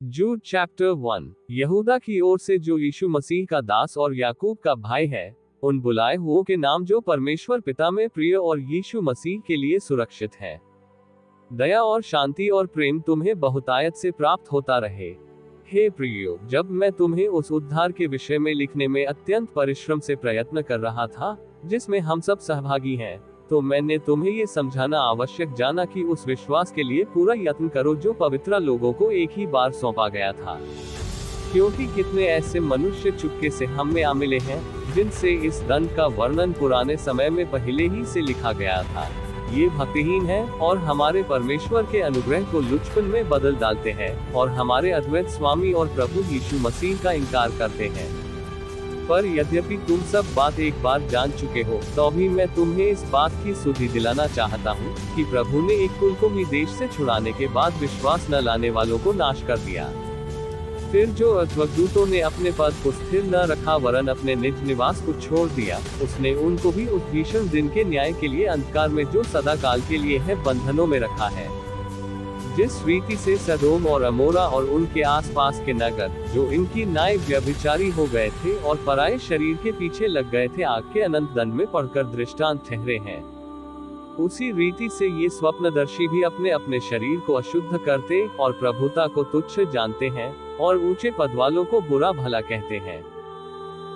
जूड chapter 1। यहूदा की ओर से जो यीशु मसीह का दास और याकूब का भाई है, उन बुलाए हुओं के नाम जो परमेश्वर पिता में प्रिय और यीशु मसीह के लिए सुरक्षित हैं। दया और शांति और प्रेम तुम्हें बहुतायत से प्राप्त होता रहे। हे प्रियो, जब मैं तुम्हें उस उद्धार के विषय में लिखने में अत्यंत परिश्रम से प्रयत्न कर रहा था, जिसमें हम सब सहभागी हैं, तो मैंने तुम्हें ये समझाना आवश्यक जाना कि उस विश्वास के लिए पूरा यत्न करो जो पवित्र लोगों को एक ही बार सौंपा गया था। क्योंकि कितने ऐसे मनुष्य चुपके से हम में आ मिले हैं, जिनसे इस दंड का वर्णन पुराने समय में पहले ही से लिखा गया था। ये भक्तिहीन हैं और हमारे परमेश्वर के अनुग्रह को लुचपन में बदल डालते हैं और हमारे अद्वैत स्वामी और प्रभु यीशु मसीह का इनकार करते हैं। पर यद्यपि तुम सब बात एक बार जान चुके हो, तो भी मैं तुम्हें इस बात की सुधि दिलाना चाहता हूँ कि प्रभु ने एक कुल को विदेश से छुड़ाने के बाद विश्वास न लाने वालों को नाश कर दिया। फिर जो अद्भुतों ने अपने पद को स्थिर न रखा वरन अपने निज निवास को छोड़ दिया, उसने उनको भी उस भीषण दिन के न्याय के लिए अंधकार में जो सदा काल के लिए है बंधनों में रखा है। जिस रीति से सदोम और अमोरा और उनके आसपास के नगर, जो इनकी नाय व्यभिचारी हो गए थे और पराये शरीर के पीछे लग गए थे, आग के अनंत दंड में पड़कर दृष्टांत ठहरे हैं, उसी रीति से ये स्वप्नदर्शी भी अपने अपने शरीर को अशुद्ध करते और प्रभुता को तुच्छ जानते हैं और ऊंचे पद वालों को बुरा भला कहते हैं।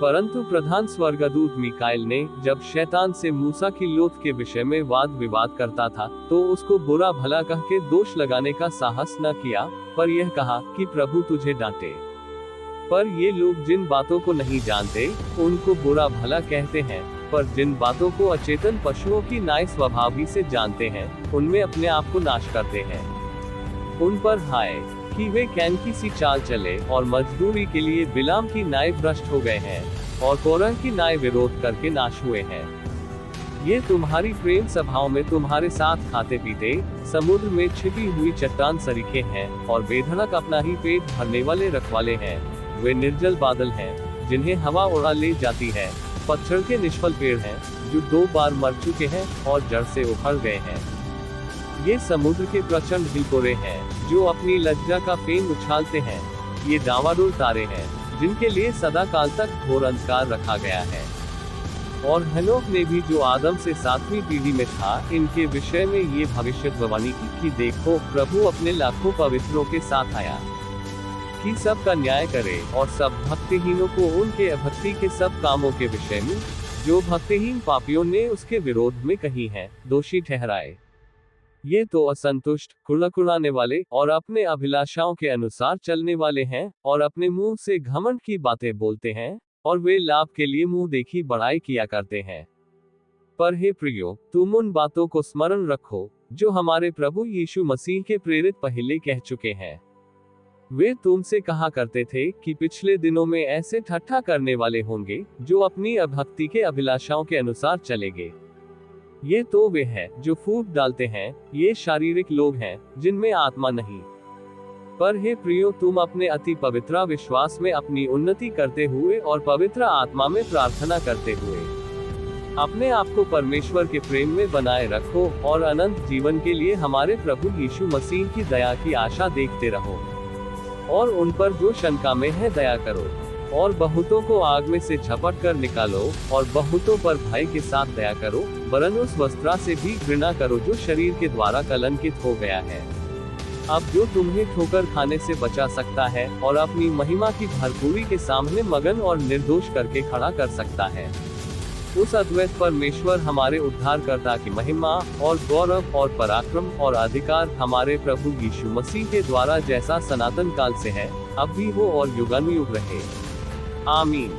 परंतु प्रधान स्वर्गदूत मिकाएल ने जब शैतान से मूसा की लोथ के विषय में वाद विवाद करता था, तो उसको बुरा भला कह के दोष लगाने का साहस न किया, पर यह कहा कि प्रभु तुझे डांटे। पर ये लोग जिन बातों को नहीं जानते, उनको बुरा भला कहते हैं, पर जिन बातों को अचेतन पशुओं की नाय स्वभाव ही से जानते हैं, उनमें अपने आप को नाश करते हैं। उन पर हाय कि वे कैन की सी चाल चले और मजदूरी के लिए बिलाम की नाय भ्रष्ट हो गए हैं और कोरह की नाय विरोध करके नाश हुए हैं। ये तुम्हारी प्रेम सभाओं में तुम्हारे साथ खाते पीते समुद्र में छिपी हुई चट्टान सरीखे हैं और बेधड़क अपना ही पेट भरने वाले रखवाले हैं। वे निर्जल बादल हैं जिन्हें हवा उड़ा ले जाती है, पत्थर के निष्फल पेड़ हैं जो 2 बार मर चुके हैं और जड़ से उखड़ गए हैं। ये समुद्र के प्रचंड हिलकोरे हैं जो अपनी लज्जा का फेन उछालते हैं। ये डावाडोल तारे हैं जिनके लिए सदा काल तक घोर अंधकार रखा गया है। और हनोक ने भी जो आदम से 7वीं पीढ़ी में था, इनके विषय में ये भविष्यवाणी की कि देखो, प्रभु अपने लाखों पवित्रों के साथ आया कि सब का न्याय करे और सब भक्तिहीनों को उनके अभक्ति के सब कामों के विषय में, जो भक्तिहीन पापियों ने उसके विरोध में कही है, दोषी ठहराए। ये तो असंतुष्ट, कुड़कुड़ाने वाले और अपने अभिलाषाओं के अनुसार चलने वाले हैं और अपने मुंह से घमंड की बातें बोलते हैं और वे लाभ के लिए मुंह देखी बड़ाई किया करते हैं। पर हे प्रियो, तुम उन बातों को स्मरण रखो जो हमारे प्रभु यीशु मसीह के प्रेरित पहले कह चुके हैं। वे तुमसे कहा करते थे कि पिछले दिनों में ऐसे ठट्ठा करने वाले होंगे जो अपनी अभक्ति के अभिलाषाओं के अनुसार चलेंगे। ये तो वे हैं जो फूट डालते हैं, ये शारीरिक लोग हैं जिनमें आत्मा नहीं। पर हे प्रियो, तुम अपने अति पवित्र विश्वास में अपनी उन्नति करते हुए और पवित्र आत्मा में प्रार्थना करते हुए अपने आप को परमेश्वर के प्रेम में बनाए रखो और अनंत जीवन के लिए हमारे प्रभु यीशु मसीह की दया की आशा देखते रहो। और उन पर जो शंका में है दया करो और बहुतों को आग में से झपट कर निकालो और बहुतों पर भय के साथ दया करो, वरन उस वस्त्रा से भी घृणा करो जो शरीर के द्वारा कलंकित हो गया है। अब जो तुम्हें ठोकर खाने से बचा सकता है और अपनी महिमा की भरपूरी के सामने मगन और निर्दोष करके खड़ा कर सकता है, उस अद्वैत परमेश्वर हमारे उद्धारकर्ता की महिमा और गौरव और पराक्रम और अधिकार हमारे प्रभु यीशु मसीह के द्वारा जैसा सनातन काल से है, अब भी हो और युगानुयुग रहे। आमीन।